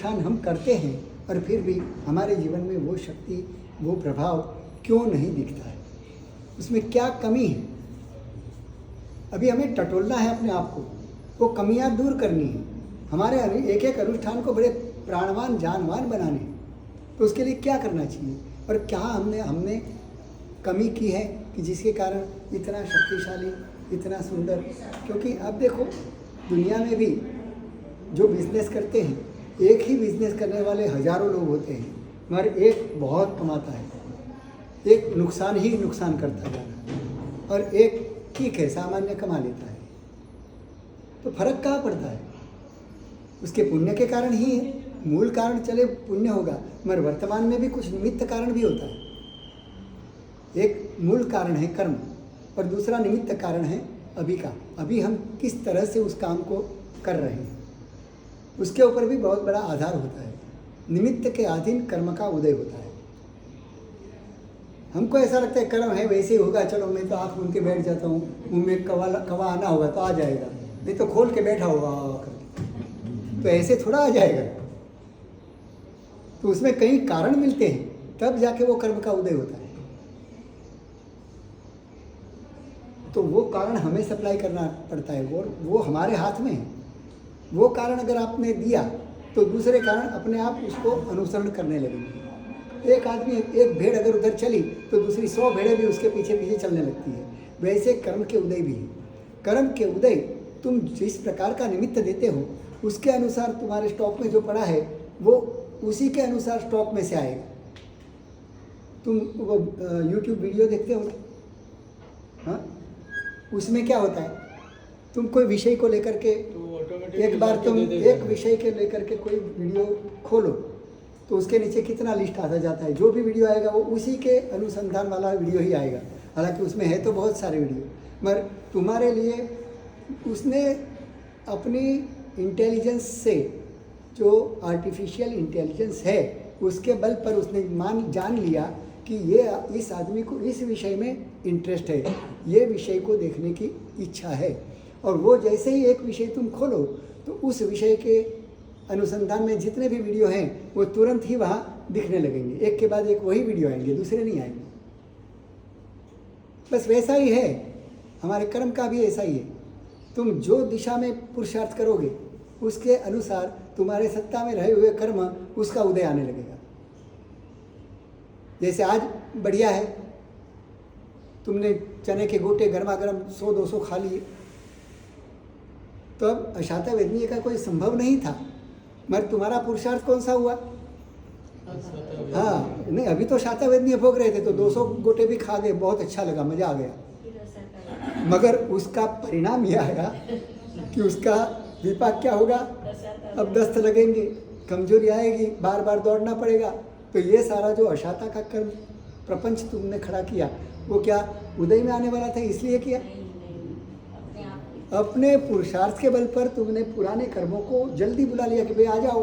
अनुष्ठान हम करते हैं और फिर भी हमारे जीवन में वो शक्ति, वो प्रभाव क्यों नहीं दिखता है? उसमें क्या कमी है? अभी हमें टटोलना है अपने आप को, वो कमियां दूर करनी है, हमारे एक एक अनुष्ठान को बड़े प्राणवान जानवान बनाने हैं। तो उसके लिए क्या करना चाहिए और क्या हमने कमी की है कि जिसके कारण इतना शक्तिशाली, इतना सुंदर? क्योंकि अब देखो दुनिया में भी जो बिजनेस करते हैं, एक ही बिजनेस करने वाले हजारों लोग होते हैं, मगर एक बहुत कमाता है, एक नुकसान ही नुकसान करता जा रहा है और एक ठीक है सामान्य कमा लेता है। तो फर्क कहाँ पड़ता है? उसके पुण्य के कारण ही है। मूल कारण चले पुण्य होगा, मगर वर्तमान में भी कुछ निमित्त कारण भी होता है। एक मूल कारण है कर्म और दूसरा निमित्त कारण है अभी का, अभी हम किस तरह से उस काम को कर रहे हैं, उसके ऊपर भी बहुत बड़ा आधार होता है। निमित्त के अधीन कर्म का उदय होता है। हमको ऐसा लगता है कर्म है वैसे ही होगा, चलो मैं तो आँख मूंद के बैठ जाता हूँ, मुँह में कवा आना होगा तो आ जाएगा, नहीं तो खोल के बैठा होगा करके, तो ऐसे थोड़ा आ जाएगा। तो उसमें कई कारण मिलते हैं, तब जाके वो कर्म का उदय होता है। तो वो कारण हमें सप्लाई करना पड़ता है, वो हमारे हाथ में है। वो कारण अगर आपने दिया तो दूसरे कारण अपने आप उसको अनुसरण करने लगेंगे। एक आदमी, एक भेड़ अगर उधर चली तो दूसरी 100 भेड़ें भी उसके पीछे पीछे चलने लगती है। वैसे कर्म के उदय भी है। कर्म के उदय तुम जिस प्रकार का निमित्त देते हो उसके अनुसार तुम्हारे स्टॉक में जो पड़ा है वो उसी के अनुसार स्टॉक में से आएगा। तुम वो YouTube वीडियो देखते हो, हाँ, उसमें क्या होता है, तुम कोई विषय को लेकर के एक बार तुम एक विषय के लेकर के कोई वीडियो खोलो तो उसके नीचे कितना लिस्ट आता जाता है। जो भी वीडियो आएगा वो उसी के अनुसंधान वाला वीडियो ही आएगा। हालांकि उसमें है तो बहुत सारे वीडियो, मगर तुम्हारे लिए उसने अपनी इंटेलिजेंस से, जो आर्टिफिशियल इंटेलिजेंस है उसके बल पर उसने जान लिया कि ये इस आदमी को इस विषय में इंटरेस्ट है, ये विषय को देखने की इच्छा है। और वो जैसे ही एक विषय तुम खोलो तो उस विषय के अनुसंधान में जितने भी वीडियो हैं वो तुरंत ही वहाँ दिखने लगेंगे। एक के बाद एक वही वीडियो आएंगे, दूसरे नहीं आएंगे। बस वैसा ही है, हमारे कर्म का भी ऐसा ही है। तुम जो दिशा में पुरुषार्थ करोगे उसके अनुसार तुम्हारे सत्ता में रहे हुए कर्म उसका उदय आने लगेगा। जैसे आज बढ़िया है, तुमने चने के गोटे गर्मा गर्म 100-200 खा लिए, तो अब अशाता वेदनीय का कोई संभव नहीं था, मगर तुम्हारा पुरुषार्थ कौन सा हुआ? हाँ, नहीं अभी तो शाता वेदनीय भोग रहे थे तो 200 गोटे भी खा गए, बहुत अच्छा लगा, मजा आ गया। मगर उसका परिणाम यह आया कि उसका विपाक क्या होगा? अब दस्त लगेंगे, कमजोरी आएगी, बार बार दौड़ना पड़ेगा। तो ये सारा जो अशाता का कर्म प्रपंच तुमने खड़ा किया वो क्या उदय में आने वाला था इसलिए किया? अपने पुरुषार्थ के बल पर तुमने पुराने कर्मों को जल्दी बुला लिया कि भाई आ जाओ।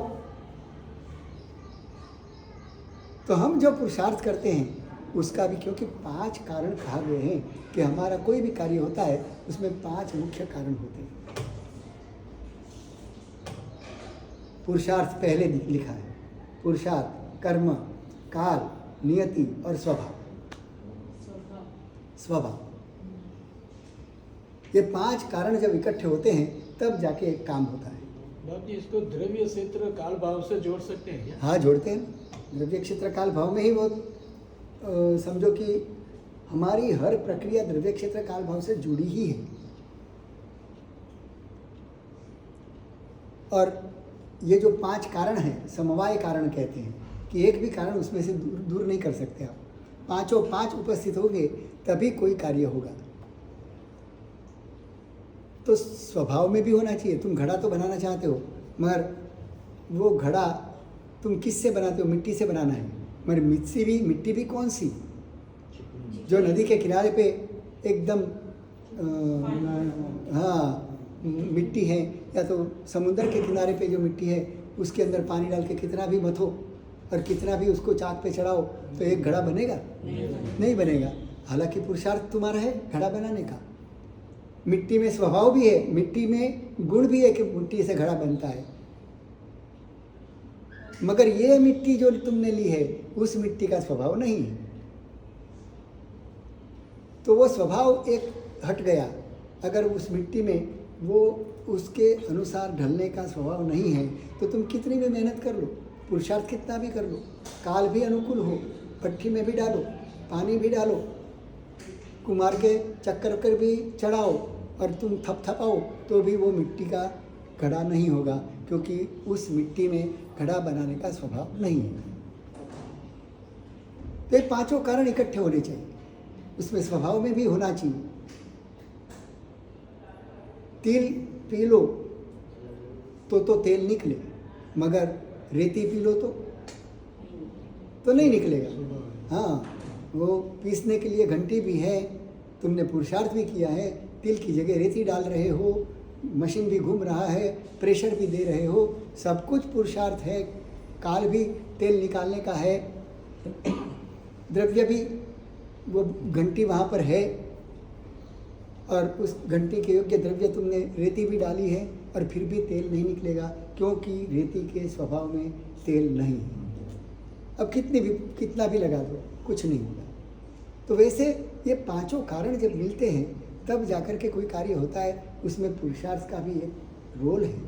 तो हम जो पुरुषार्थ करते हैं उसका भी, क्योंकि 5 कारण कहा गए हैं कि हमारा कोई भी कार्य होता है उसमें 5 मुख्य कारण होते हैं। पुरुषार्थ पहले लिखा है, पुरुषार्थ, कर्म, काल, नियति और स्वभाव। ये 5 कारण जब इकट्ठे होते हैं तब जाके एक काम होता है। बाप जी, इसको द्रव्य क्षेत्र काल भाव से जोड़ सकते हैं क्या? हाँ, जोड़ते हैं। द्रव्य क्षेत्र काल भाव में ही वो समझो कि हमारी हर प्रक्रिया द्रव्य क्षेत्र काल भाव से जुड़ी ही है। और ये जो 5 कारण हैं समवाय कारण कहते हैं कि एक भी कारण उसमें से दूर नहीं कर सकते आप। 5 उपस्थित होंगे तभी कोई कार्य होगा। तो स्वभाव में भी होना चाहिए। तुम घड़ा तो बनाना चाहते हो, मगर वो घड़ा तुम किस से बनाते हो? मिट्टी से बनाना है, मगर मिट्टी भी कौन सी? जो नदी के किनारे पे एकदम हाँ मिट्टी है, या तो समुद्र के किनारे पे जो मिट्टी है उसके अंदर पानी डाल के कितना भी मथो और कितना भी उसको चाक पे चढ़ाओ तो एक घड़ा बनेगा? नहीं बनेगा। हालांकि पुरुषार्थ तुम्हारा है घड़ा बनाने का। मिट्टी में स्वभाव भी है, मिट्टी में गुण भी है कि मिट्टी से घड़ा बनता है। मगर ये मिट्टी जो तुमने ली है उस मिट्टी का स्वभाव नहीं है, तो वो स्वभाव एक हट गया। अगर उस मिट्टी में वो उसके अनुसार ढलने का स्वभाव नहीं है तो तुम कितनी भी मेहनत कर लो, पुरुषार्थ कितना भी कर लो, काल भी अनुकूल हो, भट्ठी में भी डालो, पानी भी डालो, कुम्हार के चक्कर कर भी चढ़ाओ और तुम थपथपाओ तो भी वो मिट्टी का घड़ा नहीं होगा, क्योंकि उस मिट्टी में घड़ा बनाने का स्वभाव नहीं है। तो ये पांचों कारण इकट्ठे होने चाहिए, उसमें स्वभाव में भी होना चाहिए। तिल पी लो तो तेल निकले, मगर रेती पी लो तो नहीं निकलेगा। हाँ, वो पीसने के लिए घंटी भी है, तुमने पुरुषार्थ भी किया है, तिल की जगह रेती डाल रहे हो, मशीन भी घूम रहा है, प्रेशर भी दे रहे हो, सब कुछ पुरुषार्थ है, काल भी तेल निकालने का है, द्रव्य भी वो घंटी वहाँ पर है और उस घंटी के योग्य द्रव्य तुमने रेती भी डाली है और फिर भी तेल नहीं निकलेगा, क्योंकि रेती के स्वभाव में तेल नहीं है। अब कितना भी लगा दो कुछ नहीं होगा। तो वैसे ये पांचों कारण जब मिलते हैं तब जाकर के कोई कार्य होता है, उसमें पुरुषार्थ का भी एक रोल है।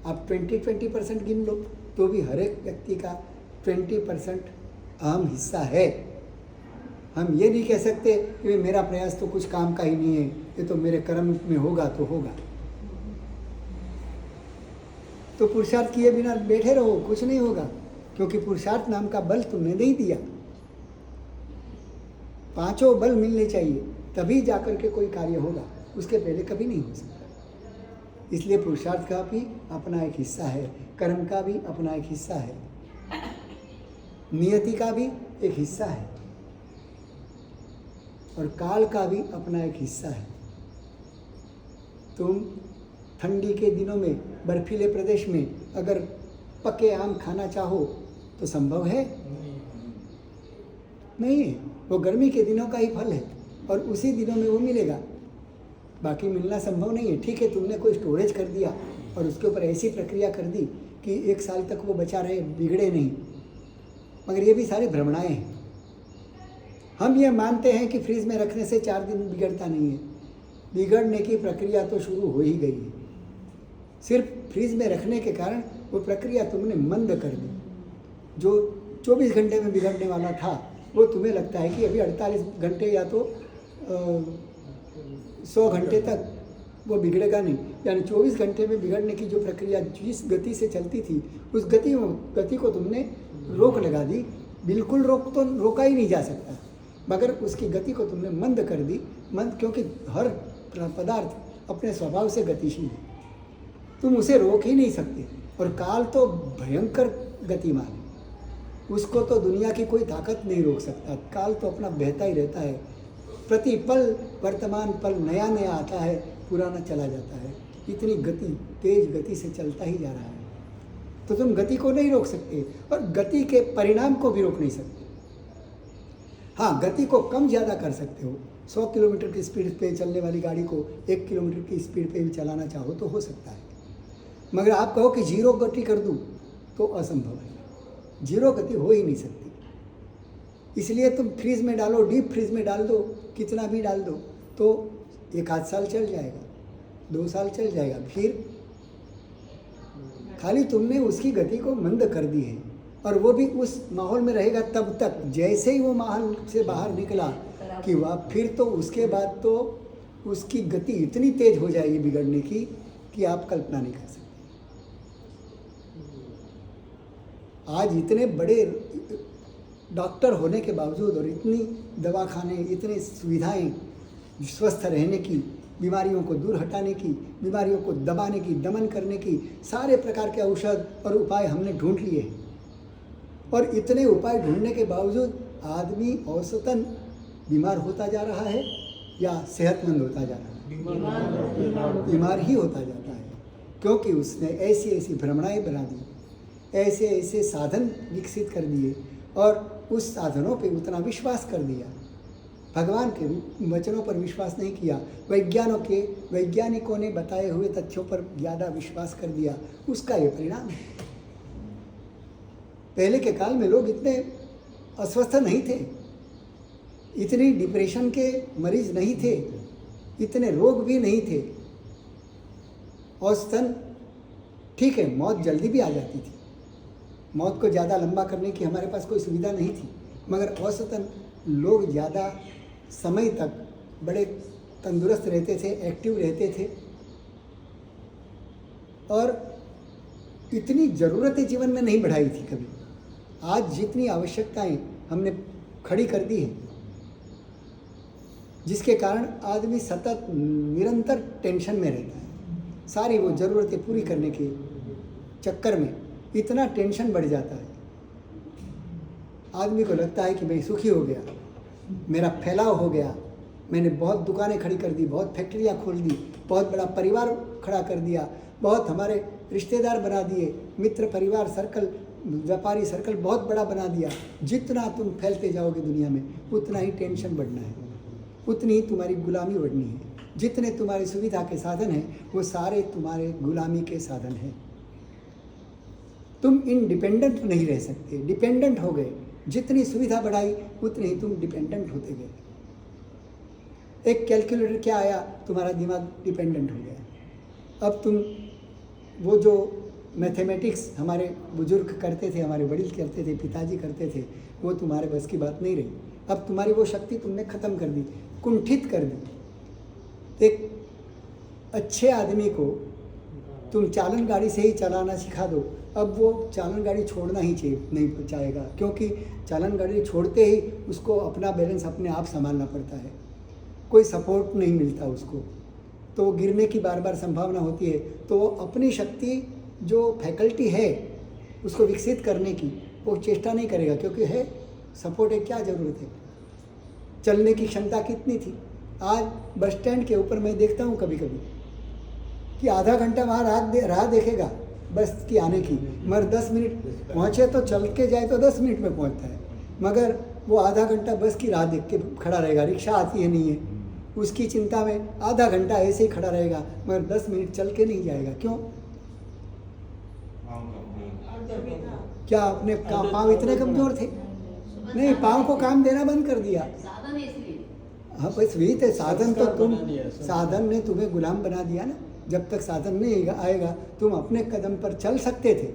आप 20% गिन लो तो भी हर एक व्यक्ति का 20% अहम हिस्सा है। हम ये नहीं कह सकते कि मेरा प्रयास तो कुछ काम का ही नहीं है, ये तो मेरे कर्म में होगा तो होगा। तो पुरुषार्थ किए बिना बैठे रहो, कुछ नहीं होगा, क्योंकि पुरुषार्थ नाम का बल तुमने नहीं दिया। पांचों बल मिलने चाहिए तभी जाकर के कोई कार्य होगा, उसके पहले कभी नहीं हो सकता। इसलिए पुरुषार्थ का भी अपना एक हिस्सा है, कर्म का भी अपना एक हिस्सा है, नियति का भी एक हिस्सा है और काल का भी अपना एक हिस्सा है। तुम ठंडी के दिनों में बर्फीले प्रदेश में अगर पके आम खाना चाहो तो संभव है? नहीं है। वो गर्मी के दिनों का ही फल है और उसी दिनों में वो मिलेगा, बाकी मिलना संभव नहीं है। ठीक है, तुमने कोई स्टोरेज कर दिया और उसके ऊपर ऐसी प्रक्रिया कर दी कि 1 साल तक वो बचा रहे, बिगड़े नहीं, मगर ये भी सारी भ्रमणाएं हैं। हम ये मानते हैं कि फ्रिज में रखने से 4 दिन बिगड़ता नहीं है, बिगड़ने की प्रक्रिया तो शुरू हो ही गई है। सिर्फ फ्रिज में रखने के कारण वो प्रक्रिया तुमने मंद कर दी। जो 24 घंटे में बिगड़ने वाला था वो तुम्हें लगता है कि अभी 48 घंटे या तो 100 घंटे तक वो बिगड़ेगा नहीं, यानी 24 घंटे में बिगड़ने की जो प्रक्रिया जिस गति से चलती थी उस गति को तुमने रोक लगा दी। बिल्कुल रोका ही नहीं जा सकता, मगर उसकी गति को तुमने मंद कर दी। मंद क्योंकि हर पदार्थ अपने स्वभाव से गतिशील है, तुम उसे रोक ही नहीं सकते। और काल तो भयंकर गतिमान है, उसको तो दुनिया की कोई ताकत नहीं रोक सकता। काल तो अपना बहता ही रहता है, प्रति पल वर्तमान पल नया नया आता है, पुराना चला जाता है। इतनी गति, तेज गति से चलता ही जा रहा है, तो तुम गति को नहीं रोक सकते और गति के परिणाम को भी रोक नहीं सकते। हाँ, गति को कम ज़्यादा कर सकते हो। 100 किलोमीटर की स्पीड पे चलने वाली गाड़ी को 1 किलोमीटर की स्पीड पे भी चलाना चाहो तो हो सकता है, मगर आप कहो कि 0 गति कर दूँ तो असंभव है, 0 गति हो ही नहीं सकती। इसलिए तुम फ्रीज में डालो, डीप फ्रीज में डाल दो, कितना भी डाल दो, तो 1-8 साल चल जाएगा, 2 साल चल जाएगा, फिर खाली तुमने उसकी गति को मंद कर दी है और वो भी उस माहौल में रहेगा तब तक। जैसे ही वो माहौल से बाहर निकला कि वह फिर तो उसके बाद तो उसकी गति इतनी तेज हो जाएगी बिगड़ने की कि आप कल्पना नहीं कर सकते। आज इतने बड़े डॉक्टर होने के बावजूद और इतनी दवाखाने, इतनी सुविधाएं, स्वस्थ रहने की, बीमारियों को दूर हटाने की, बीमारियों को दबाने की, दमन करने की सारे प्रकार के औषध और उपाय हमने ढूंढ लिए हैं। और इतने उपाय ढूंढने के बावजूद आदमी औसतन बीमार होता जा रहा है या सेहतमंद होता जा रहा है? बीमार ही होता जाता है, क्योंकि उसने ऐसी ऐसी भ्रमणाएं बना दी, ऐसे ऐसे साधन विकसित कर दिए और उस साधनों पे उतना विश्वास कर दिया, भगवान के वचनों पर विश्वास नहीं किया, वैज्ञानिकों ने बताए हुए तथ्यों पर ज़्यादा विश्वास कर दिया। उसका ये परिणाम है। पहले के काल में लोग इतने अस्वस्थ नहीं थे, इतनी डिप्रेशन के मरीज नहीं थे, इतने रोग भी नहीं थे। औसतन ठीक है, मौत जल्दी भी आ जाती थी, मौत को ज़्यादा लंबा करने की हमारे पास कोई सुविधा नहीं थी, मगर औसतन लोग ज़्यादा समय तक बड़े तंदुरुस्त रहते थे, एक्टिव रहते थे, और इतनी ज़रूरतें जीवन में नहीं बढ़ाई थी कभी। आज जितनी आवश्यकताएं हमने खड़ी कर दी है, जिसके कारण आदमी सतत निरंतर टेंशन में रहता है, सारी वो ज़रूरतें पूरी करने के चक्कर में इतना टेंशन बढ़ जाता है, आदमी को लगता है कि मैं सुखी हो गया, मेरा फैलाव हो गया, मैंने बहुत दुकानें खड़ी कर दी, बहुत फैक्ट्रियाँ खोल दी, बहुत बड़ा परिवार खड़ा कर दिया, बहुत हमारे रिश्तेदार बना दिए, मित्र परिवार सर्कल, व्यापारी सर्कल बहुत बड़ा बना दिया। जितना तुम फैलते जाओगे दुनिया में, उतना ही टेंशन बढ़ना है, उतनी ही तुम्हारी गुलामी बढ़नी है। जितने तुम्हारी सुविधा के साधन हैं, वो सारे तुम्हारे गुलामी के साधन हैं। तुम इंडिपेंडेंट नहीं रह सकते, डिपेंडेंट हो गए। जितनी सुविधा बढ़ाई, उतने ही तुम डिपेंडेंट होते गए। एक कैलकुलेटर क्या आया, तुम्हारा दिमाग डिपेंडेंट हो गया। अब तुम वो जो मैथमेटिक्स हमारे बुजुर्ग करते थे, हमारे वडील करते थे, पिताजी करते थे, वो तुम्हारे बस की बात नहीं रही। अब तुम्हारी वो शक्ति तुमने ख़त्म कर दी, कुंठित कर दी। एक अच्छे आदमी को तुम चालन गाड़ी से ही चलाना सिखा दो, अब वो चालन गाड़ी छोड़ना ही नहीं चाहेगा, क्योंकि चालन गाड़ी छोड़ते ही उसको अपना बैलेंस अपने आप संभालना पड़ता है, कोई सपोर्ट नहीं मिलता उसको, तो गिरने की बार बार संभावना होती है। तो अपनी शक्ति जो फैकल्टी है उसको विकसित करने की वो चेष्टा नहीं करेगा, क्योंकि है सपोर्ट है, क्या ज़रूरत है। चलने की क्षमता कितनी थी। आज बस स्टैंड के ऊपर मैं देखता हूँ कभी कभी कि आधा घंटा वहाँ राह देखेगा बस की आने की, मगर 10 मिनट पहुँचे तो चल के जाए तो 10 मिनट में पहुँचता है, मगर वो आधा घंटा बस की राह देख के खड़ा रहेगा। रिक्शा आती है नहीं है, उसकी चिंता में आधा घंटा ऐसे ही खड़ा रहेगा, मगर 10 मिनट चल के नहीं जाएगा। क्यों? क्या अपने पाँव इतने कमज़ोर थे? नहीं, पाँव को काम देना बंद कर दिया। हाँ, बस वही थे साधन। तो तुम, साधन ने तुम्हें गुलाम बना दिया ना। जब तक साधन नहीं आएगा, तुम अपने कदम पर चल सकते थे,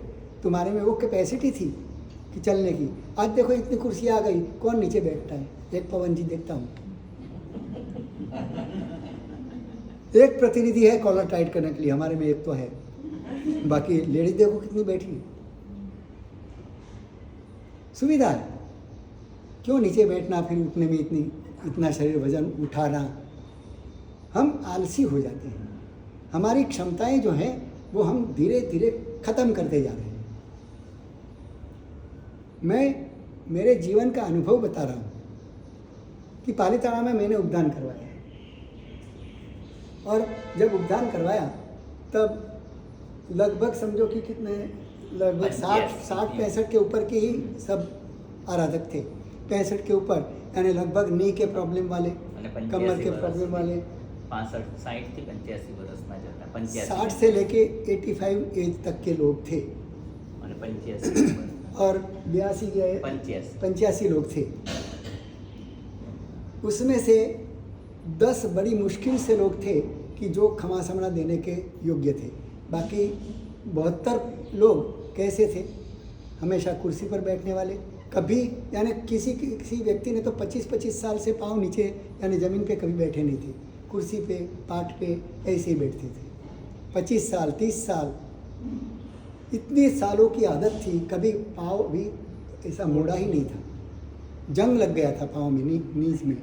तुम्हारे में वो कैपेसिटी थी कि चलने की। आज देखो इतनी कुर्सी आ गई, कौन नीचे बैठता है? एक पवन जी देखता हूँ, एक प्रतिनिधि है कॉलर टाइट करने के लिए, हमारे में एक तो है, बाकी लेडीज देखो कितनी बैठी है। सुविधा है, क्यों नीचे बैठना, फिर उठने में इतना शरीर वजन उठाना। हम आलसी हो जाते हैं, हमारी क्षमताएं जो हैं वो हम धीरे धीरे ख़त्म करते जा रहे हैं। मैं मेरे जीवन का अनुभव बता रहा हूँ कि पालीताना में मैंने उपदान करवाया, और जब उपदान करवाया तब लगभग समझो कि कितने, लगभग 60-65 के ऊपर के ही सब आराधक थे। 65 के ऊपर, यानी लगभग नी के प्रॉब्लम वाले, कमर के प्रॉब्लम वाले, 65-60 થી 85 વર્ષના જતા, 60 से लेके 85 एज तक के लोग थे, અને 85 और 85 लोग थे। उसमें से 10 बड़ी मुश्किल से लोग थे कि जो क्षमा समणा देने के योग्य थे। बाकी 72 लोग कैसे थे? हमेशा कुर्सी पर बैठने वाले, कभी यानी किसी व्यक्ति ने तो 25-25 साल से पाँव नीचे यानी ज़मीन पे कभी बैठे नहीं थे, कुर्सी पे, पाट पे ऐसे ही बैठते थे। 25 साल, 30 साल, इतने सालों की आदत थी, कभी पाँव भी ऐसा मोड़ा ही नहीं था। जंग लग गया था पाँव में, नीज में,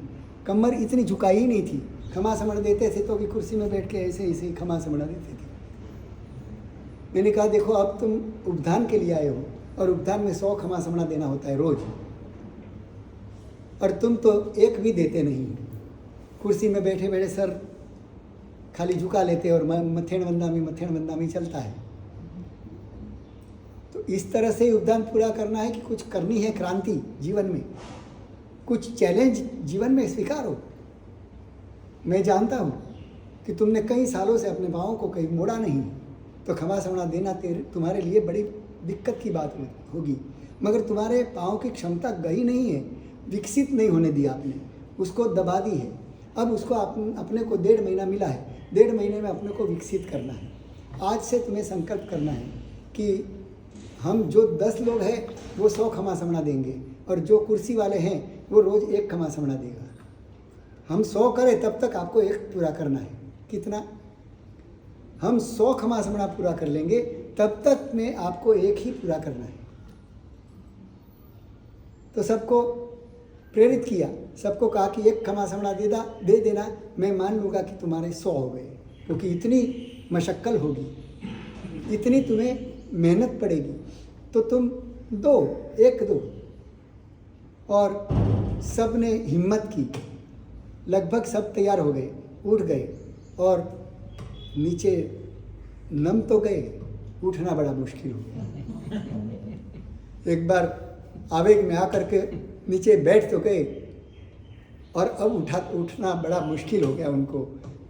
कमर इतनी झुकाई ही नहीं थी। क्षमा समण देते थे तो भी कुर्सी में बैठ के ऐसे ही क्षमा समणा देते थे। मैंने कहा देखो, अब तुम उपदान के लिए आए हो, और उपदान में 100 क्षमा समणा देना होता है रोज, और तुम तो एक भी देते नहीं। कुर्सी में बैठे बैठे सर खाली झुका लेते और मथेण वंदामी चलता है। तो इस तरह से उपदान पूरा करना है कि कुछ करनी है क्रांति जीवन में, कुछ चैलेंज जीवन में स्वीकारो। मैं जानता हूँ कि तुमने कई सालों से अपने पाँव को कहीं मोड़ा नहीं, तो क्षमा समणा देना तुम्हारे लिए बड़ी दिक्कत की बात होगी। मगर तुम्हारे पाँव की क्षमता गई नहीं है, विकसित नहीं होने दिया आपने, उसको दबा दी है। अब उसको अपने को 1.5 महीना मिला है, 1.5 महीने में अपने को विकसित करना है। आज से तुम्हें संकल्प करना है कि हम जो 10 लोग हैं वो 100 खमा समणा देंगे, और जो कुर्सी वाले हैं वो रोज़ 1 खमा समणा देगा। हम 100 करें तब तक आपको 1 पूरा करना है। कितना? हम 100 खमा समणा पूरा कर लेंगे तब तक में आपको 1 ही पूरा करना है। तो सबको प्रेरित किया, सबको कहा कि 1 खमा समणा दे देना, मैं मान लूँगा कि तुम्हारे 100 हो गए। क्योंकि इतनी मशक्कल होगी, इतनी तुम्हें मेहनत पड़ेगी, तो तुम दो, 1 दो। और सब ने हिम्मत की, लगभग सब तैयार हो गए, उठ गए, और नीचे नम तो गए, उठना बड़ा मुश्किल हो गया। एक बार आवेग में आकर के नीचे बैठ तो गए, और अब उठना बड़ा मुश्किल हो गया उनको।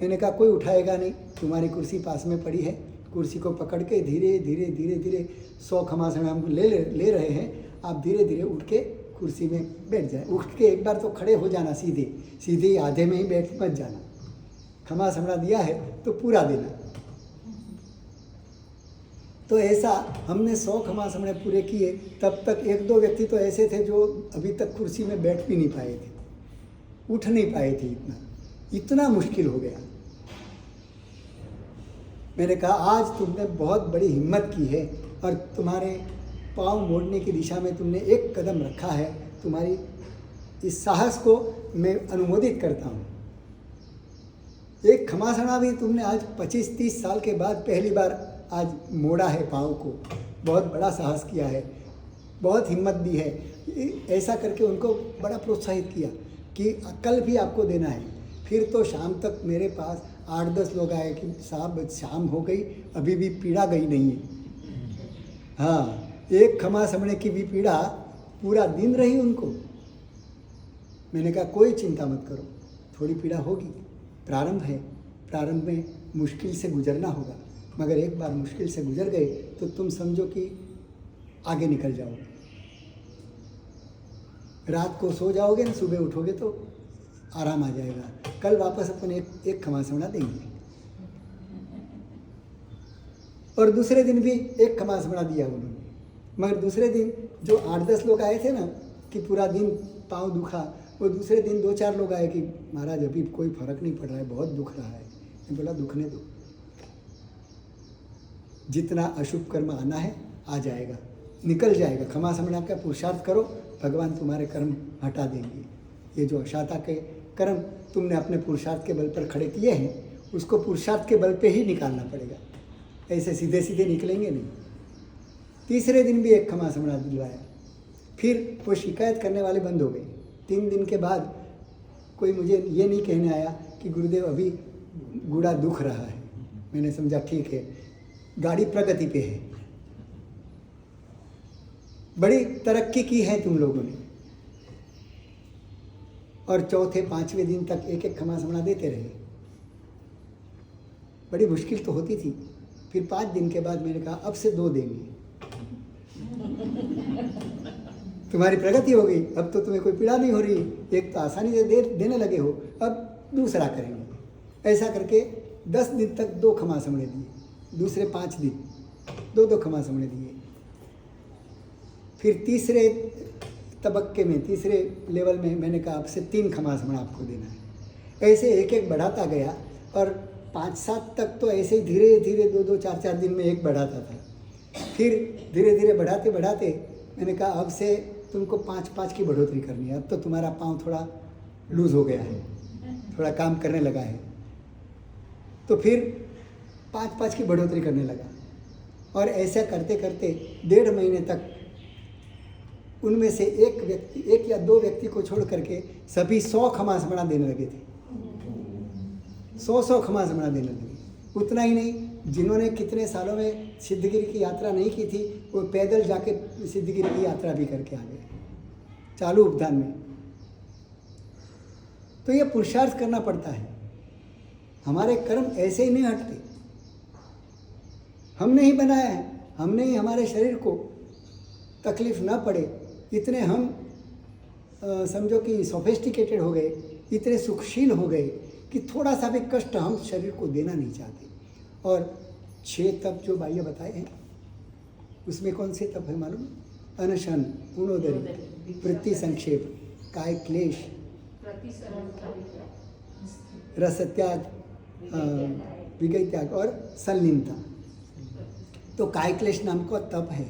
मैंने कहा कोई उठाएगा नहीं, तुम्हारी कुर्सी पास में पड़ी है, कुर्सी को पकड़ के धीरे धीरे धीरे धीरे 100 खमा समणा हम ले रहे हैं, आप धीरे धीरे उठ के कुर्सी में बैठ जाए। उठ के एक बार तो खड़े हो जाना, सीधे सीधे, आधे में ही बैठ मत जाना। खमा समणा दिया है तो पूरा देना। तो ऐसा हमने 100 खमा समणे पूरे किए। तब तक 1-2 व्यक्ति तो ऐसे थे जो अभी तक कुर्सी में बैठ भी नहीं पाए थे, उठ नहीं पाए थे, इतना मुश्किल हो गया। मैंने कहा आज तुमने बहुत बड़ी हिम्मत की है, और तुम्हारे पाँव मोड़ने की दिशा में तुमने 1 कदम रखा है। तुम्हारी इस साहस को मैं अनुमोदित करता हूँ। 1 खमा समणा भी तुमने आज 25-30 साल के बाद पहली बार आज मोड़ा है पाँव को, बहुत बड़ा साहस किया है, बहुत हिम्मत दी है। ऐसा करके उनको बड़ा प्रोत्साहित किया कि कल भी आपको देना है। फिर तो शाम तक मेरे पास 8-10 लोग आए कि साहब शाम हो गई, अभी भी पीड़ा गई नहीं है। हाँ, 1 खमा समणे की भी पीड़ा पूरा दिन रही उनको। मैंने कहा कोई चिंता मत करो, थोड़ी पीड़ा होगी, प्रारंभ है, प्रारंभ में मुश्किल से गुजरना होगा, मगर एक बार मुश्किल से गुजर गए तो तुम समझो कि आगे निकल जाओगे। रात को सो जाओगे ना, सुबह उठोगे तो आराम आ जाएगा। कल वापस अपन एक खमा समणा देंगे। और दूसरे दिन भी 1 खमा समणा दिया उन्होंने। मगर दूसरे दिन जो 8-10 लोग आए थे ना कि पूरा दिन पाँव दुखा, वो दूसरे दिन 2-4 लोग आए कि महाराज अभी कोई फर्क नहीं पड़ रहा है, बहुत दुख रहा है। मैं बोला दुखने दो, जितना अशुभ कर्म आना है आ जाएगा, निकल जाएगा। खमा समणा का पुरुषार्थ करो, भगवान तुम्हारे कर्म हटा देंगे। ये जो अशाता के कर्म तुमने अपने पुरुषार्थ के बल पर खड़े किए हैं, उसको पुरुषार्थ के बल पे ही निकालना पड़ेगा, ऐसे सीधे सीधे निकलेंगे नहीं। तीसरे दिन भी 1 खमा समणा दिलवाया। फिर वो शिकायत करने वाले बंद हो गए। 3 दिन के बाद कोई मुझे ये नहीं कहने आया कि गुरुदेव अभी गुड़ा दुख रहा है। मैंने समझा ठीक है, गाड़ी प्रगति पे है, बड़ी तरक्की की है तुम लोगों ने। और चौथे 5वें दिन तक 1-1 खमा समणा देते रहे। बड़ी मुश्किल तो होती थी। फिर 5 दिन के बाद मैंने कहा अब से 2 देंगे। तुम्हारी प्रगति हो गई, अब तो तुम्हें कोई पीड़ा नहीं हो रही, एक तो आसानी से देने लगे हो, अब दूसरा करेंगे। ऐसा करके 10 दिन तक 2 खमा समणे दिए, दूसरे 5 दिन 2-2 खमा समणे दिए। फिर तीसरे तबक्के में, तीसरे लेवल में मैंने कहा अब से 3 खमा समणा आपको देना है। ऐसे 1-1 बढ़ाता गया, और 5-7 तक तो ऐसे ही धीरे धीरे 2-2, 4-4 दिन में 1 बढ़ाता था। फिर धीरे धीरे बढ़ाते बढ़ाते मैंने कहा अब से तुमको 5-5 की बढ़ोतरी करनी है। अब तो तुम्हारा पाँव थोड़ा लूज़ हो गया है, थोड़ा काम करने लगा है। तो फिर 5-5 की बढ़ोतरी करने लगा, और ऐसा करते करते 1.5 महीने तक उनमें से 1 या 2 व्यक्ति को छोड़ करके सभी 100 खमा समणा देने लगे थे। 100 खमा समणा देने लगे। उतना ही नहीं, जिन्होंने कितने सालों में सिद्धगिरी की यात्रा नहीं की थी, वो पैदल जाके सिद्धगिरी की यात्रा भी करके आ गए, चालू उपदान में। तो ये पुरुषार्थ करना पड़ता है। हमारे कर्म ऐसे ही नहीं हटते। हमने ही बनाया है, हमने ही हमारे शरीर को तकलीफ ना पड़े, इतने हम समझो कि सोफिस्टिकेटेड हो गए, इतने सुखशील हो गए कि थोड़ा सा भी कष्ट हम शरीर को देना नहीं चाहते। और 6 तप जो बाह्य बताए हैं उसमें कौन से तप है मालूम? अनशन, पूर्णोदरी, वृत्ति संक्षेप, काय क्लेश, रस त्याग, विगय त्याग और संलीनता। तो काय क्लेश नाम का तप है।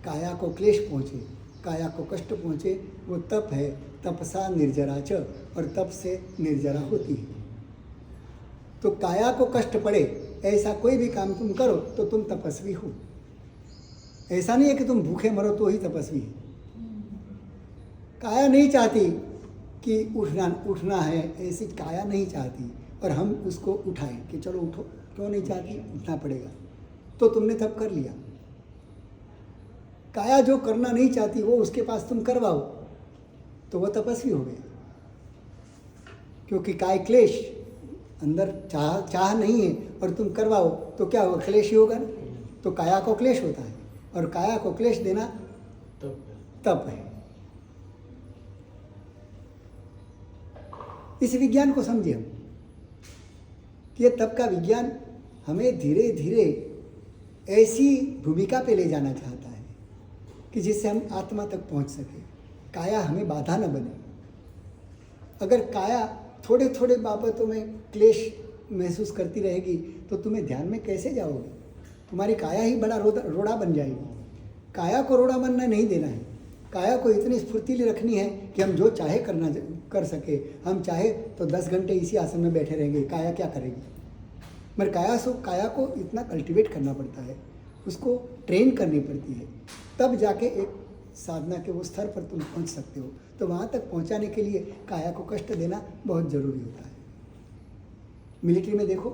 काया को क्लेश पहुँचे, काया को कष्ट पहुँचे, वो तप है। तपसा निर्जरा च, और तप से निर्जरा होती है। तो काया को कष्ट पड़े ऐसा कोई भी काम तुम करो तो तुम तपस्वी हो। ऐसा नहीं है कि तुम भूखे मरो तो ही तपस्वी है। काया नहीं चाहती कि उठना है, ऐसी काया नहीं चाहती, और हम उसको उठाएं कि चलो उठो। क्यों नहीं चाहती? उठना पड़ेगा। तो तुमने तप कर लिया। काया जो करना नहीं चाहती वो उसके पास तुम करवाओ तो वो तपस्वी हो गए। क्योंकि काय क्लेश, अंदर चाह नहीं है और तुम करवाओ तो क्या होगा? क्लेश ही होगा ना। तो काया को क्लेश होता है, और काया को क्लेश देना तप है। इस विज्ञान को समझिए हम कि ये तप का विज्ञान हमें धीरे धीरे ऐसी भूमिका पे ले जाना चाहता है कि जिससे हम आत्मा तक पहुंच सके, काया हमें बाधा न बने। अगर काया थोड़े थोड़े बाबतों में क्लेश महसूस करती रहेगी तो तुम्हें ध्यान में कैसे जाओगे? तुम्हारी काया ही बड़ा रोड़ा बन जाएगी। काया को रोड़ा बनना नहीं देना है। काया को इतनी स्फूर्तिली रखनी है कि हम जो चाहे कर सके। हम चाहे तो 10 घंटे इसी आसन में बैठे रहेंगे, काया क्या करेगी? मगर काया को इतना कल्टीवेट करना पड़ता है, उसको ट्रेन करनी पड़ती है, तब जाके एक साधना के वो स्तर पर तुम पहुंच सकते हो। तो वहाँ तक पहुँचाने के लिए काया को कष्ट देना बहुत ज़रूरी होता है। मिलिट्री में देखो,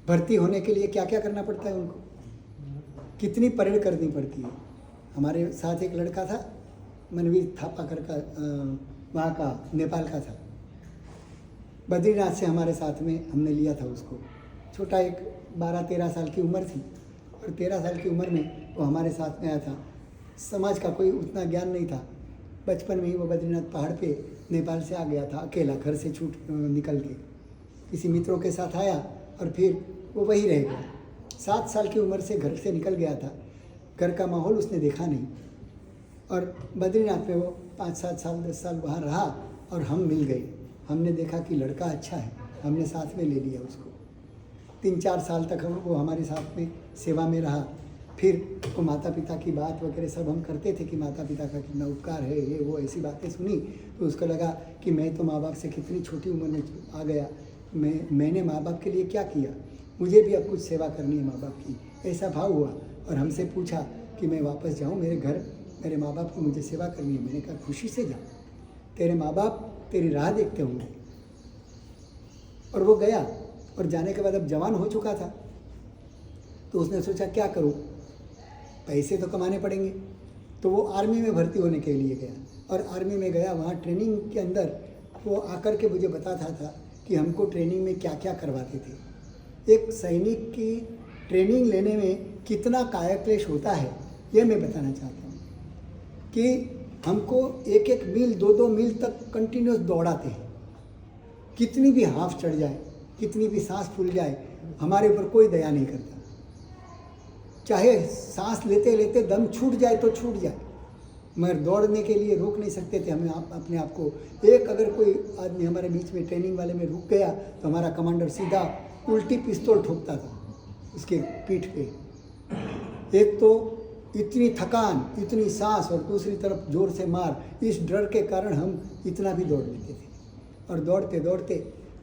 भर्ती होने के लिए क्या क्या करना पड़ता है उनको, कितनी परेड करनी पड़ती है। हमारे साथ एक लड़का था, मनवीर थापा कर का, वहाँ का नेपाल का था। बद्रीनाथ से हमारे साथ में हमने लिया था उसको। छोटा एक 12-13 साल की उम्र थी, और 13 साल की उम्र में वो हमारे साथ में आया था। समाज का कोई उतना ज्ञान नहीं था। बचपन में ही वो बद्रीनाथ पहाड़ पे नेपाल से आ गया था, अकेला, घर से निकल के किसी मित्रों के साथ आया और फिर वो वहीं रह गया। 7 साल की उम्र से घर से निकल गया था। घर का माहौल उसने देखा नहीं, और बद्रीनाथ में वो 5-7 साल 10 साल वहाँ रहा, और हम मिल गए। हमने देखा कि लड़का अच्छा है, हमने साथ में ले लिया उसको। 3-4 साल तक वो हमारे साथ में सेवा में रहा। फिर वो माता पिता की बात वगैरह सब हम करते थे कि माता पिता का कितना उपकार है, ये वो ऐसी बातें सुनी तो उसको लगा कि मैं तो माँ बाप से कितनी छोटी उम्र में आ गया, मैंने माँ बाप के लिए क्या किया, मुझे भी अब कुछ सेवा करनी है माँ बाप की, ऐसा भाव हुआ। और हमसे पूछा कि मैं वापस जाऊँ मेरे घर, मेरे माँ बाप को मुझे सेवा करनी है। मैंने कहा खुशी से जा, तेरे माँ बाप तेरी राह देखते होंगे। और वो गया, और जाने के बाद अब जवान हो चुका था, तो उसने सोचा क्या करूँ, पैसे तो कमाने पड़ेंगे। तो वो आर्मी में भर्ती होने के लिए गया, और आर्मी में गया। वहाँ ट्रेनिंग के अंदर वो आकर के मुझे बताता था कि हमको ट्रेनिंग में क्या क्या करवाते थे। एक सैनिक की ट्रेनिंग लेने में कितना कायाक्लेश होता है ये मैं बताना चाहता हूँ। कि हमको 1-1 मील 2-2 मील तक कंटिन्यूस दौड़ाते हैं। कितनी भी हाफ चढ़ जाए, कितनी भी सांस फूल जाए, हमारे ऊपर कोई दया नहीं करता। चाहे सांस लेते लेते दम छूट जाए तो छूट जाए, मगर दौड़ने के लिए रोक नहीं सकते थे हमें अपने आप को। एक अगर कोई आदमी हमारे बीच में ट्रेनिंग वाले में रुक गया तो हमारा कमांडर सीधा उल्टी पिस्तौल ठोकता था उसके पीठ पे। एक तो इतनी थकान, इतनी सांस, और दूसरी तरफ जोर से मार, इस डर के कारण हम इतना भी दौड़ लेते थे। और दौड़ते दौड़ते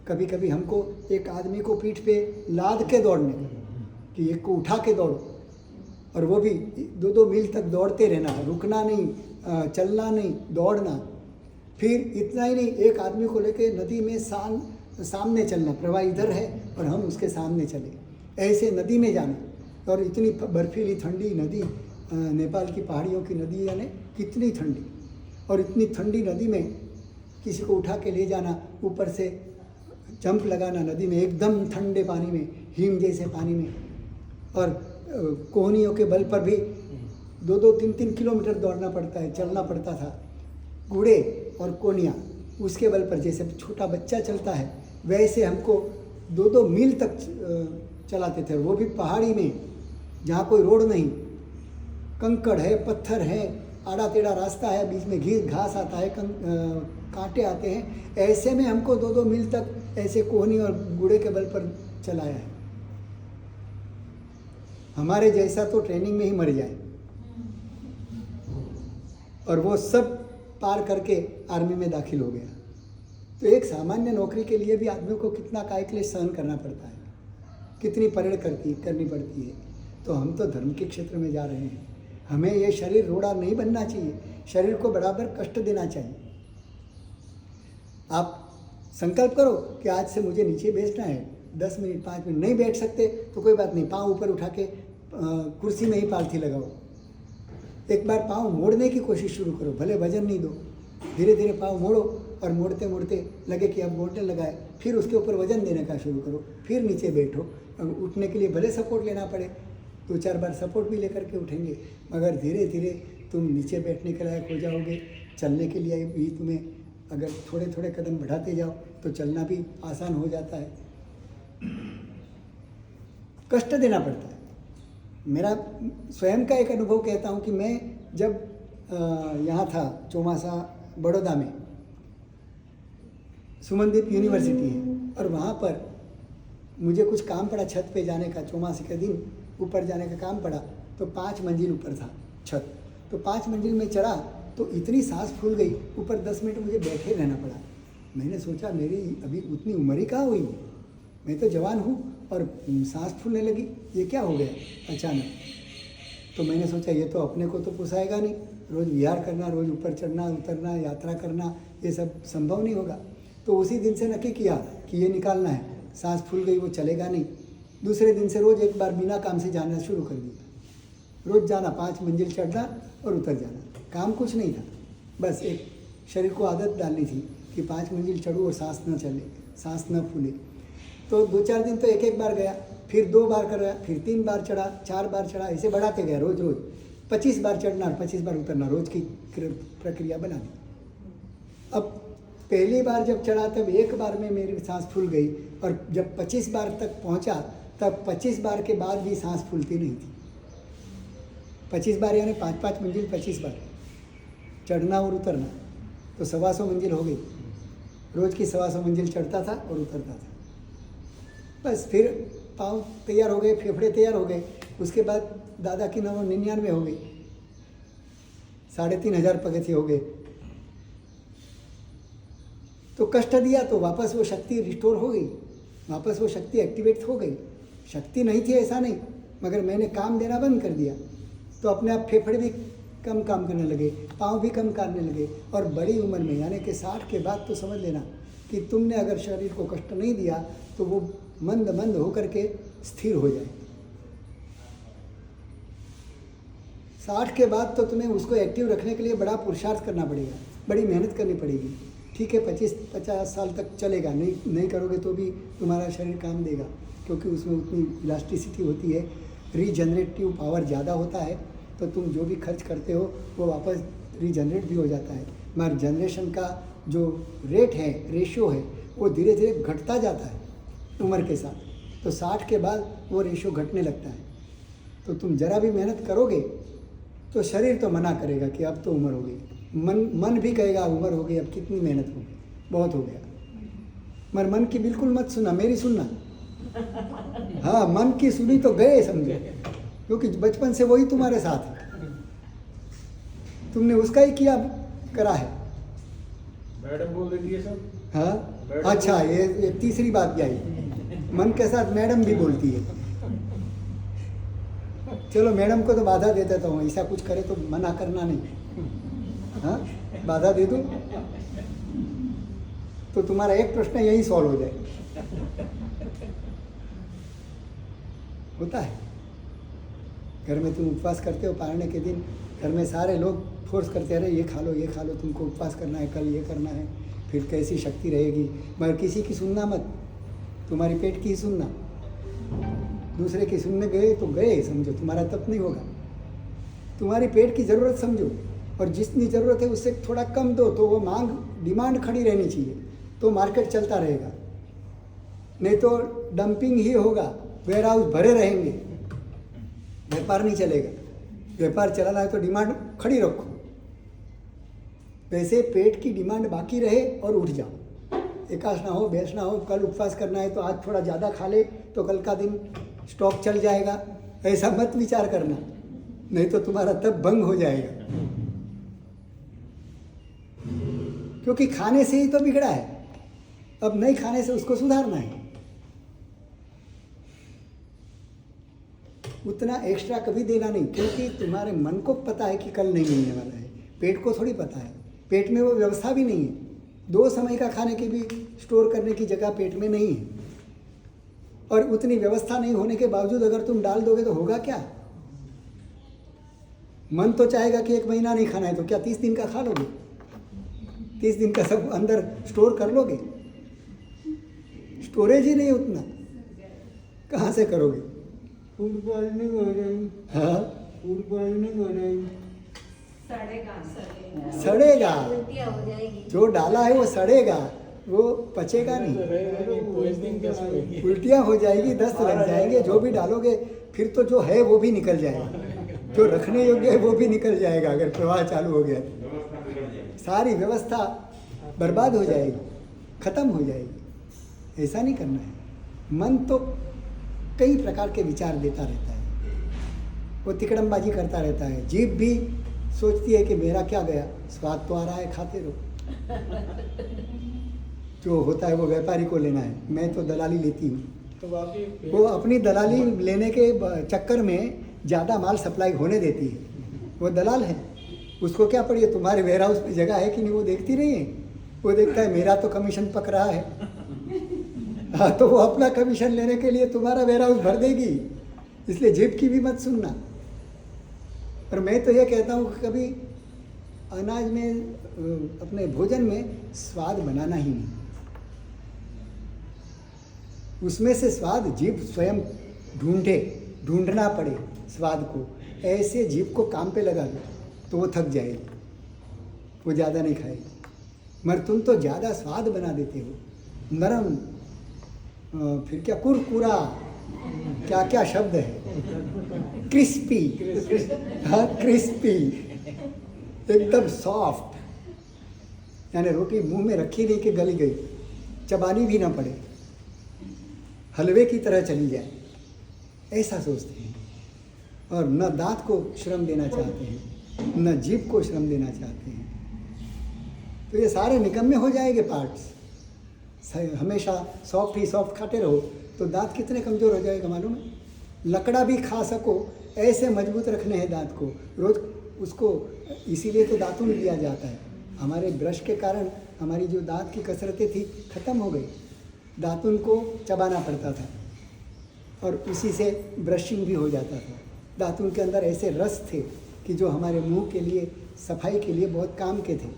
कभी कभी हमको एक आदमी को पीठ पे लाद के दौड़ने कि एक को उठा के दौड़ो, और वो भी 2-2 मील तक दौड़ते रहना, रुकना नहीं, चलना नहीं, दौड़ना। फिर इतना ही नहीं, एक आदमी को लेके नदी में सामने चलना, प्रवाह इधर है और हम उसके सामने चले, ऐसे नदी में जाना। और इतनी बर्फीली ठंडी नदी, नेपाल की पहाड़ियों की नदी, यानी कितनी ठंडी, और इतनी ठंडी नदी में किसी को उठा के ले जाना, ऊपर से जंप लगाना नदी में, एकदम ठंडे पानी में, हिम जैसे पानी में, और कोहनियों के बल पर भी 2-2, 3-3 किलोमीटर दौड़ना पड़ता है, चलना पड़ता था। घोड़े और कोनिया उसके बल पर जैसे छोटा बच्चा चलता है वैसे हमको 2-2 मील तक चलाते थे, वो भी पहाड़ी में जहाँ कोई रोड नहीं, कंकड़ है, पत्थर है, आड़ा टेढ़ा रास्ता है, बीच में घास आता है, कांटे आते हैं। ऐसे में हमको 2-2 मील तक ऐसे कोहनी और घोड़े के बल पर चलाया है। हमारे जैसा तो ट्रेनिंग में ही मर जाए। और वो सब पार करके आर्मी में दाखिल हो गया। तो एक सामान्य नौकरी के लिए भी आदमियों को कितना कायक्लेश सहन करना पड़ता है, कितनी परेड करनी पड़ती है। तो हम तो धर्म के क्षेत्र में जा रहे हैं, हमें ये शरीर रोड़ा नहीं बनना चाहिए, शरीर को बराबर कष्ट देना चाहिए। आप संकल्प करो कि आज से मुझे नीचे बैठना है, 10 मिनट 5 मिनट नहीं बैठ सकते तो कोई बात नहीं, पाँव ऊपर उठा के कुर्सी में ही पालथी लगाओ। एक बार पाँव मोड़ने की कोशिश शुरू करो, भले वजन नहीं दो, धीरे धीरे पाँव मोड़ो और मोड़ते मोड़ते लगे कि अब मोड़ने लगा है, फिर उसके ऊपर वजन देने का शुरू करो, फिर नीचे बैठो। उठने के लिए भले सपोर्ट लेना पड़े, 2-4 बार सपोर्ट भी लेकर के उठेंगे, मगर धीरे धीरे तुम नीचे बैठने के लायक हो जाओगे। चलने के लिए भी तुम्हें अगर थोड़े थोड़े कदम बढ़ाते जाओ तो चलना भी आसान हो जाता है। कष्ट देना पड़ता है। मेरा स्वयं का एक अनुभव कहता हूँ कि मैं जब यहाँ था चौमासा बड़ौदा में, सुमनदीप यूनिवर्सिटी है, और वहाँ पर मुझे कुछ काम पड़ा छत पे जाने का, चौमासे के दिन ऊपर जाने का काम पड़ा। तो 5 मंजिल ऊपर था छत, तो 5 मंजिल में चढ़ा तो इतनी सांस फूल गई, ऊपर 10 मिनट मुझे बैठे रहना पड़ा। मैंने सोचा मेरी अभी उतनी उम्र ही कहाँ हुई, मैं तो जवान हूँ और सांस फूलने लगी, ये क्या हो गया अचानक। तो मैंने सोचा ये तो अपने को तो पोसाएगा नहीं, रोज़ विहार करना, रोज़ ऊपर चढ़ना उतरना, यात्रा करना, ये सब संभव नहीं होगा। तो उसी दिन से नक्की किया कि ये निकालना है। सांस फूल गई, वो चलेगा नहीं। दूसरे दिन से रोज़ एक बार बिना काम से जाना शुरू कर दिया। रोज़ जाना, 5 मंजिल चढ़ना और उतर जाना, काम कुछ नहीं था, बस एक शरीर को आदत डालनी थी कि 5 मंजिल चढ़ूँ और सांस न चले, सांस न फूले। तो 2-4 दिन तो एक बार गया, फिर 2 बार कर गया, फिर 3 बार चढ़ा, 4 बार चढ़ा, ऐसे बढ़ाते गया रोज़ 25 बार चढ़ना और 25 बार उतरना, रोज़ की प्रक्रिया बना दी। अब पहली बार जब चढ़ा तब एक बार में मेरी सांस फूल गई, और जब 25 बार तक पहुंचा तब 25 बार के बाद भी सांस फूलती नहीं थी। 25 बार यानी 5-5 मंजिल 25 बार चढ़ना और उतरना, तो 125 मंजिल हो गई। रोज़ की 125 मंजिल चढ़ता था और उतरता था। बस फिर पाँव तैयार हो गए, फेफड़े तैयार हो गए। उसके बाद दादा की 99 हो गई, 3500 पगथिये हो गए। तो कष्ट दिया तो वापस वो शक्ति रिस्टोर हो गई, वापस वो शक्ति एक्टिवेट हो गई। शक्ति नहीं थी ऐसा नहीं, मगर मैंने काम देना बंद कर दिया तो अपने आप फेफड़े भी कम काम करने लगे, पाँव भी कम करने लगे। और बड़ी उम्र में यानी कि 60 के बाद तो समझ लेना कि तुमने अगर शरीर को कष्ट नहीं दिया तो वो मंद मंद होकर के स्थिर हो जाए। 60 के बाद तो तुम्हें उसको एक्टिव रखने के लिए बड़ा पुरुषार्थ करना पड़ेगा, बड़ी मेहनत करनी पड़ेगी। ठीक है 25-50 साल तक चलेगा, नहीं करोगे तो भी तुम्हारा शरीर काम देगा, क्योंकि उसमें उतनी इलास्टिसिटी होती है, रीजनरेटिव पावर ज़्यादा होता है, तो तुम जो भी खर्च करते हो वो वापस रीजनरेट भी हो जाता है। मगर जनरेशन का जो रेट है, रेशियो है, वो धीरे धीरे घटता जाता है उम्र के साथ। तो 60 के बाद वो रेशियो घटने लगता है। तो तुम जरा भी मेहनत करोगे तो शरीर तो मना करेगा कि अब तो उम्र हो गई, मन भी कहेगा उम्र हो गई, अब कितनी मेहनत होगी, बहुत हो गया। मगर मन की बिल्कुल मत सुनना, मेरी सुनना। हाँ, मन की सुनी तो गए समझे, क्योंकि बचपन से वही तुम्हारे साथ है, तुमने उसका ही किया करा है। मैडम बोल देती है सब। हाँ अच्छा, ये तीसरी बात क्या है, मन के साथ मैडम भी बोलती है। चलो मैडम को तो बाधा दे देता हूँ, ऐसा कुछ करे तो मना करना नहीं। हाँ, बाधा दे दूँ तो तुम्हारा एक प्रश्न यही सॉल्व हो जाए। होता है घर में, तुम उपवास करते हो पारने के दिन, घर में सारे लोग फोर्स करते हैं, अरे ये खा लो, तुमको उपवास करना है, कल ये करना है, फिर कैसी शक्ति रहेगी। मगर किसी की सुनना मत, तुम्हारी पेट की ही सुनना। दूसरे की सुनने गए तो गए समझो, तुम्हारा तप नहीं होगा। तुम्हारी पेट की ज़रूरत समझो, और जितनी ज़रूरत है उससे थोड़ा कम दो, तो वो मांग डिमांड खड़ी रहनी चाहिए, तो मार्केट चलता रहेगा। नहीं तो डंपिंग ही होगा, वेयर हाउस भरे रहेंगे, व्यापार नहीं चलेगा। व्यापार चलाना है तो डिमांड खड़ी रखो। वैसे पेट की डिमांड बाकी रहे और उठ जाओ। एकादश ना हो, बैस ना हो, कल उपवास करना है तो आज थोड़ा ज़्यादा खा ले तो कल का दिन स्टॉक चल जाएगा, ऐसा मत विचार करना, नहीं तो तुम्हारा तब भंग हो जाएगा। क्योंकि खाने से ही तो बिगड़ा है, अब नहीं खाने से उसको सुधारना है। उतना एक्स्ट्रा कभी देना नहीं, क्योंकि तुम्हारे मन को पता है कि कल नहीं मिलने वाला है, पेट को थोड़ी पता है। पेट में वो व्यवस्था भी नहीं है, 2 समय का खाने की भी स्टोर करने की जगह पेट में नहीं है। और उतनी व्यवस्था नहीं होने के बावजूद अगर तुम डाल दोगे तो होगा क्या? मन तो चाहेगा कि 1 महीना नहीं खाना है, तो क्या 30 दिन का खा लोगे? 30 दिन का सब अंदर स्टोर कर लोगे? स्टोरेज ही नहीं उतना, कहाँ से करोगे? फूड पॉइजनिंग हो जाएगी। हाँ, फूड पॉइजनिंग हो जाएगी। सड़ेगा। उल्टियाँ हो जाएगी। जो डाला है वो सड़ेगा, वो पचेगा नहीं, पॉइजनिंग कैसे होगी? उल्टियाँ हो जाएगी, दस्त लग जाएंगे। जो भी डालोगे फिर तो जो है वो भी निकल जाएगा, जो रखने योग्य है वो भी निकल जाएगा। अगर प्रवाह चालू हो गया तो सारी व्यवस्था बर्बाद हो जाएगी, खत्म हो जाएगी। ऐसा नहीं करना है। मन तो कई प्रकार के विचार देता रहता है, वो तिकड़मबाजी करता रहता है। जीभ भी सोचती है कि मेरा क्या गया, स्वाद तो आ रहा है, खाते रहो। जो होता है वो व्यापारी को लेना है, मैं तो दलाली लेती हूँ। तो बाकी वो अपनी दलाली लेने के चक्कर में ज़्यादा माल सप्लाई होने देती है, वो दलाल है। उसको क्या पड़ी है तुम्हारे वेयर हाउस में जगह है कि नहीं, वो देखती नहीं है। वो देखता है मेरा तो कमीशन पक रहा है, हाँ, तो वो अपना कमीशन लेने के लिए तुम्हारा वेयर हाउस भर देगी। इसलिए जेब की भी मत सुनना। और मैं तो ये कहता हूँ कि कभी अनाज में, अपने भोजन में स्वाद बनाना ही नहीं, उसमें से स्वाद जीभ स्वयं ढूंढना पड़े स्वाद को। ऐसे जीभ को काम पे लगा दो तो वो थक जाएगी, वो ज़्यादा नहीं खाएगी। मगर तुम तो ज़्यादा स्वाद बना देते हो, नरम, फिर क्या कुरकुरा, क्या क्या शब्द है, क्रिस्पी, हाँ क्रिस्पी, एकदम सॉफ्ट, यानी रोटी मुंह में रखी नहीं कि गली गई, चबानी भी ना पड़े, हलवे की तरह चली जाए, ऐसा सोचते हैं। और न दांत को श्रम देना चाहते हैं, न जीभ को श्रम देना चाहते हैं। तो ये सारे निकम्मे हो जाएंगे पार्ट्स। हमेशा सॉफ्ट ही सॉफ्ट खाते रहो तो दांत कितने कमज़ोर हो जाएगा मालूम है? लकड़ा भी खा सको, ऐसे मजबूत रखने हैं दांत को रोज़ उसको। इसीलिए तो दातुन लिया जाता है। हमारे ब्रश के कारण हमारी जो दांत की कसरतें थी ख़त्म हो गई, दातुन को चबाना पड़ता था और उसी से ब्रशिंग भी हो जाता था। दातुन के अंदर ऐसे रस थे कि जो हमारे मुंह के लिए, सफाई के लिए बहुत काम के थे।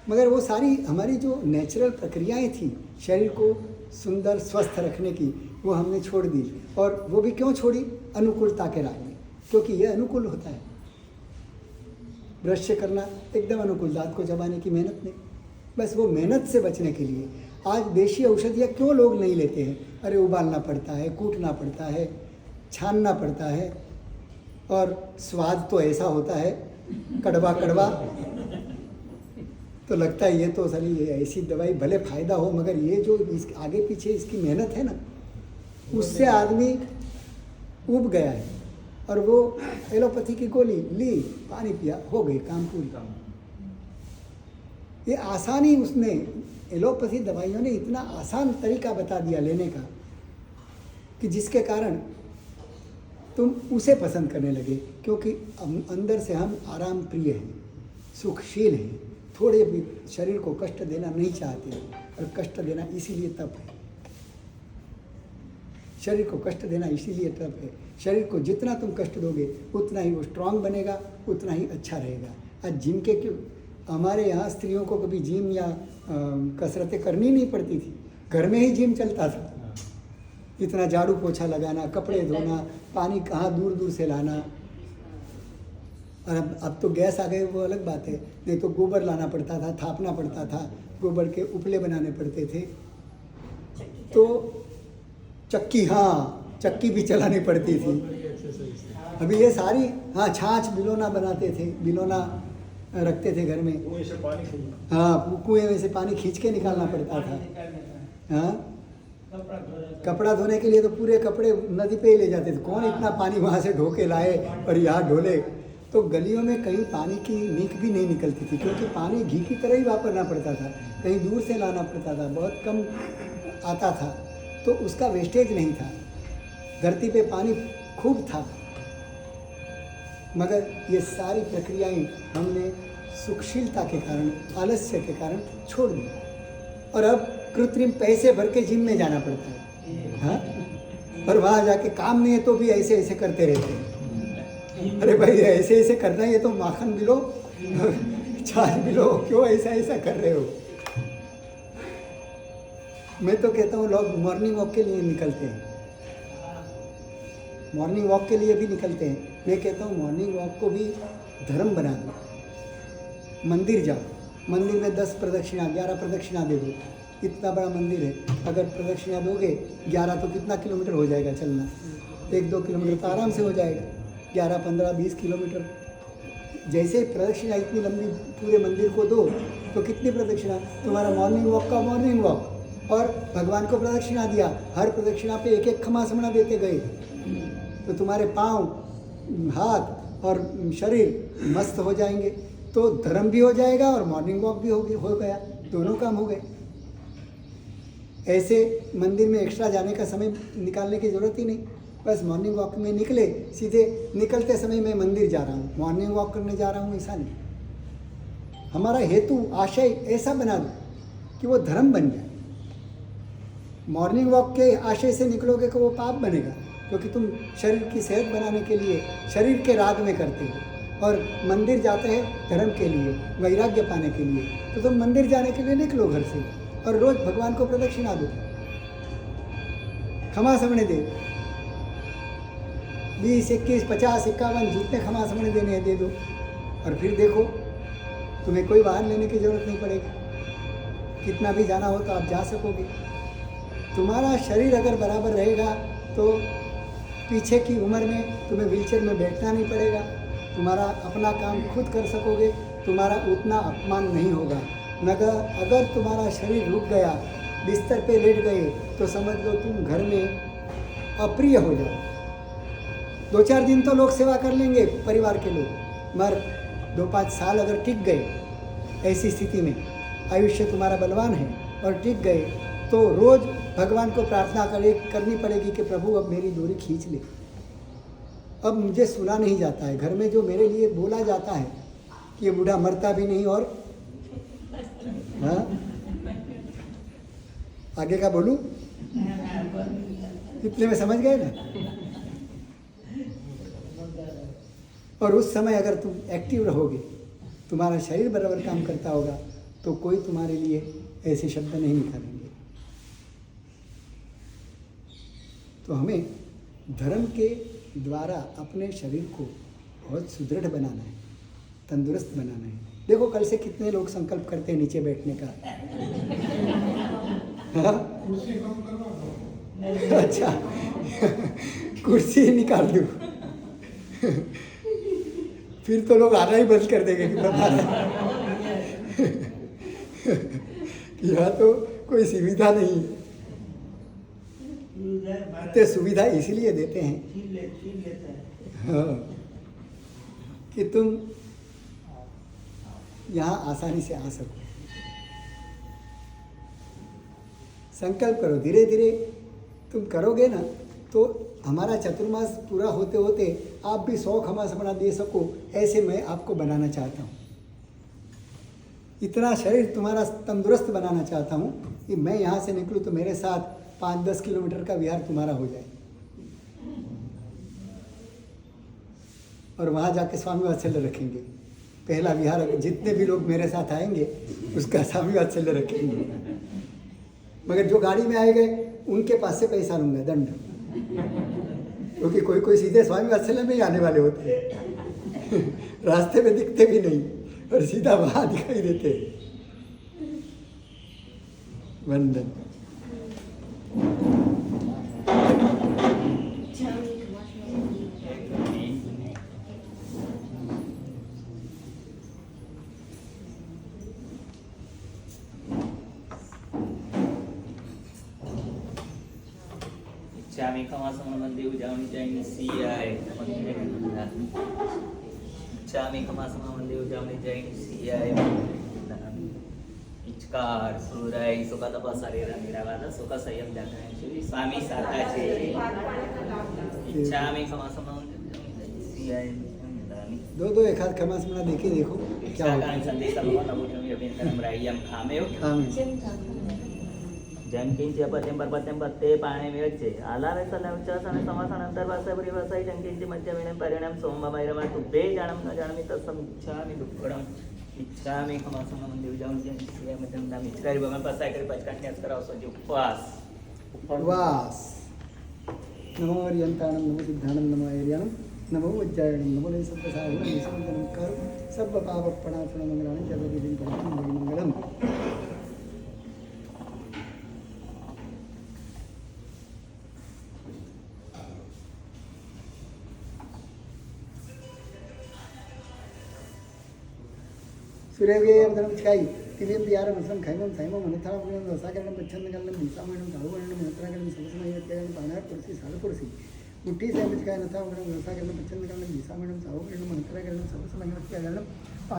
मगर वो सारी हमारी जो नेचुरल प्रक्रियाएं थी शरीर को सुंदर स्वस्थ रखने की, वो हमने छोड़ दी। और वो भी क्यों छोड़ी? अनुकूलता के राह में, क्योंकि ये अनुकूल होता है। ब्रश से करना एकदम अनुकूल, दांत को चबाने की मेहनत नहीं। बस वो मेहनत से बचने के लिए आज देशी औषधियाँ क्यों लोग नहीं लेते हैं? अरे उबालना पड़ता है, कूटना पड़ता है, छानना पड़ता है, और स्वाद तो ऐसा होता है कड़वा कड़वा, तो लगता है ये तो साली ऐसी दवाई भले फ़ायदा हो, मगर ये जो इस आगे पीछे इसकी मेहनत है ना, उससे आदमी उब गया है। और वो एलोपैथी की गोली ली, पानी पिया, हो गई काम पूरी। ये आसानी, उसने एलोपैथी दवाइयों ने इतना आसान तरीका बता दिया लेने का कि जिसके कारण तुम उसे पसंद करने लगे, क्योंकि अंदर से हम आराम प्रिय हैं, सुखशील हैं, थोड़े भी शरीर को कष्ट देना नहीं चाहते। और कष्ट देना इसीलिए तप है, शरीर को कष्ट देना इसीलिए तप है। शरीर को जितना तुम कष्ट दोगे उतना ही वो स्ट्रांग बनेगा, उतना ही अच्छा रहेगा। आज जिम के क्यों, हमारे यहाँ स्त्रियों को कभी जिम या कसरतें करनी नहीं पड़ती थी, घर में ही जिम चलता था। इतना झाड़ू पोछा लगाना, कपड़े धोना, पानी कहाँ दूर दूर से लाना, और अब तो गैस आ गए, वो अलग बात है। नहीं तो गोबर लाना पड़ता था, थापना पड़ता था, गोबर के उपले बनाने पड़ते थे। तो चक्की, हाँ चक्की भी चलानी पड़ती थी। बड़ी एक्सरसाइज है। अभी ये सारी, हाँ छाछ बिलोना बनाते थे, बिलोना रखते थे घर में। कुएं से पानी खींचना। हाँ कुएं में से पानी खींच के निकालना पड़ता था। हाँ कपड़ा धोने के लिए तो पूरे कपड़े नदी पे ही ले जाते थे। कौन इतना पानी वहाँ से ढो के लाए और यहाँ ढोले। तो गलियों में कहीं पानी की नीक भी नहीं निकलती थी, क्योंकि पानी घी की तरह ही वापरना पड़ता था, कहीं दूर से लाना पड़ता था, बहुत कम आता था, तो उसका वेस्टेज नहीं था। धरती पे पानी खूब था, मगर ये सारी प्रक्रियाएं हमने सुखशीलता के कारण, आलस्य के कारण छोड़ दी। और अब कृत्रिम पैसे भर के जिम में जाना पड़ता है, हाँ, और वहाँ जाके काम नहीं है तो भी ऐसे ऐसे करते रहते हैं। अरे भाई ऐसे ऐसे करना है, ये तो माखन मिलो छाछ मिलो, क्यों ऐसा ऐसा कर रहे हो। मैं तो कहता हूँ लोग मॉर्निंग वॉक के लिए निकलते हैं, मॉर्निंग वॉक के लिए भी निकलते हैं। मैं कहता हूँ मॉर्निंग वॉक को भी धर्म बना दो। मंदिर जाओ, मंदिर में 10 प्रदक्षिणा 11 प्रदक्षिणा दे दो। इतना बड़ा मंदिर है, अगर प्रदक्षिणा दोगे 11 तो कितना किलोमीटर हो जाएगा चलना, 1-2 किलोमीटर तो आराम से हो जाएगा। 11, 15, 20 किलोमीटर। जैसे ही प्रदक्षिणा इतनी लंबी पूरे मंदिर को दो तो कितनी प्रदक्षिणा, तुम्हारा मॉर्निंग वॉक का मॉर्निंग वॉक। और भगवान को प्रदक्षिणा दिया, हर प्रदक्षिणा पे एक एक खमासमणा देते गए, तो तुम्हारे पाँव, हाथ और शरीर मस्त हो जाएंगे। तो धर्म भी हो जाएगा और मॉर्निंग वॉक भी हो गया, दोनों काम हो गए। ऐसे मंदिर में एक्स्ट्रा जाने का समय निकालने की ज़रूरत ही नहीं, बस मॉर्निंग वॉक में निकले, सीधे निकलते समय मैं मंदिर जा रहा हूँ, मॉर्निंग वॉक करने जा रहा हूँ, ऐसा नहीं। हमारा हेतु आशय ऐसा बना दो कि वो धर्म बन जाए। मॉर्निंग वॉक के आशय से निकलोगे तो वो पाप बनेगा, क्योंकि तुम शरीर की सेहत बनाने के लिए शरीर के राग में करते हो, और मंदिर जाते हैं धर्म के लिए, वैराग्य पाने के लिए। तो तुम मंदिर जाने के लिए निकलो घर से और रोज भगवान को प्रदक्षिणा दो, क्षमा समझने दे, 20, 21, 50, 51 जितने क्षमा समझने देने हैं दे दो। और फिर देखो तुम्हें कोई वाहन लेने की जरूरत नहीं पड़ेगी, कितना भी जाना हो तो आप जा सकोगे। तुम्हारा शरीर अगर बराबर रहेगा तो पीछे की उम्र में तुम्हें व्हीलचेयर में बैठना नहीं पड़ेगा, तुम्हारा अपना काम खुद कर सकोगे, तुम्हारा उतना अपमान नहीं होगा। मगर अगर तुम्हारा शरीर रुक गया, बिस्तर पे लेट गए, तो समझ लो तुम घर में अप्रिय हो जाओ। 2-4 दिन तो लोग सेवा कर लेंगे, परिवार के लोग, मगर 2-5 साल अगर टिक गए ऐसी स्थिति में, आयुष्य तुम्हारा बलवान है और टिक गए, तो रोज़ भगवान को प्रार्थना करनी पड़ेगी कि प्रभु अब मेरी डोरी खींच ले, अब मुझे सुना नहीं जाता है। घर में जो मेरे लिए बोला जाता है कि ये बूढ़ा मरता भी नहीं, और हाँ आगे का बोलूं, इतने में समझ गए ना। और उस समय अगर तुम एक्टिव रहोगे, तुम्हारा शरीर बराबर काम करता होगा, तो कोई तुम्हारे लिए ऐसे शब्द नहीं निकालेंगे। तो हमें धर्म के द्वारा अपने शरीर को बहुत सुदृढ़ बनाना है, तंदुरुस्त बनाना है। देखो कल से कितने लोग संकल्प करते हैं नीचे बैठने का। हाँ? अच्छा कुर्सी निकाल दूँ फिर तो लोग आना ही बंद कर देंगे। यहाँ तो कोई सुविधा नहीं। तो सुविधा इसीलिए देते हैं हाँ, कि तुम यहाँ आसानी से आ सको। संकल्प करो, धीरे धीरे तुम करोगे ना, तो हमारा चतुर्मास पूरा होते होते आप भी 100 खमासमणा दे सको, ऐसे मैं आपको बनाना चाहता हूँ। इतना शरीर तुम्हारा तंदुरुस्त बनाना चाहता हूँ कि मैं यहाँ से निकलूँ तो मेरे साथ 5-10 किलोमीटर का विहार तुम्हारा हो जाए, और वहाँ जाके स्वामी वात्सल्य रखेंगे। पहला विहार जितने भी लोग मेरे साथ आएंगे उसका स्वामी वात्सल्य रखेंगे, मगर जो गाड़ी में आए गए उनके पास से पैसा लूँगा, दंड, क्योंकि कोई कोई सीधे स्वामी वात्सल्य में ही आने वाले होते हैं। रास्ते में दिखते भी नहीं और सीधा वहाँ दिखाई देते। वंदन। इच्छामि खमासं वन्दे उजामि जैन सियाय इच्छामि खमासं वन्दे उजामि जैन सियाय इचकार सुराई सुख तपा शरीर निरावाद सुख संयम जागरण स्वामी साताचे इच्छामि खमासं वन्दे सियाय दो एक हाथ खमास मना देखे देखो क्या होता है। संदेश नमोनमोजमि अभिनंदनं राह्यं खामेव जंकिंचे पत्यं परपत्यं पत्ते पाणे मिळचे आलावे सलवचासने समासानंतर वासापुरी वासाई जंकिंचे मध्य मिळेन परिणाम सोमवारवा तुबे जाणम न जाणमी तत्सम इच्छामि दुःखडम इच्छामि खमासम मंदिर जाऊन जे मध्यम नाम इच्छकारी बघा पसाय करी पचकाटण्यास करावं सोजी उपवास उपवास। नमो अर्यंताणं नमो सिद्धाणं नमो ऐर्याणं नमो वज्रायणं नमो ले सर्वसाहुरं निसंतनमस्कारं सर्वपापप्रणाशनं मंगलानि सर्वविघ्नं परिहारं मंगलम्। सूर्यगे अवतरण छिकाई तिलियम दियारम असम खैमम सैमम अनिथावरणम रसाकरणम पच्छंदकरणम हिंसामरणम धावरणम मंत्राकरणम समसमयत्यकरणम पानार कुर्सी साल कुर्सी मुट्ठी से छिकाई नथावरणम रसाकरणम पच्छंदकरणम हिंसामरणम धावरणम मंत्राकरणम समसमयत्यकरणम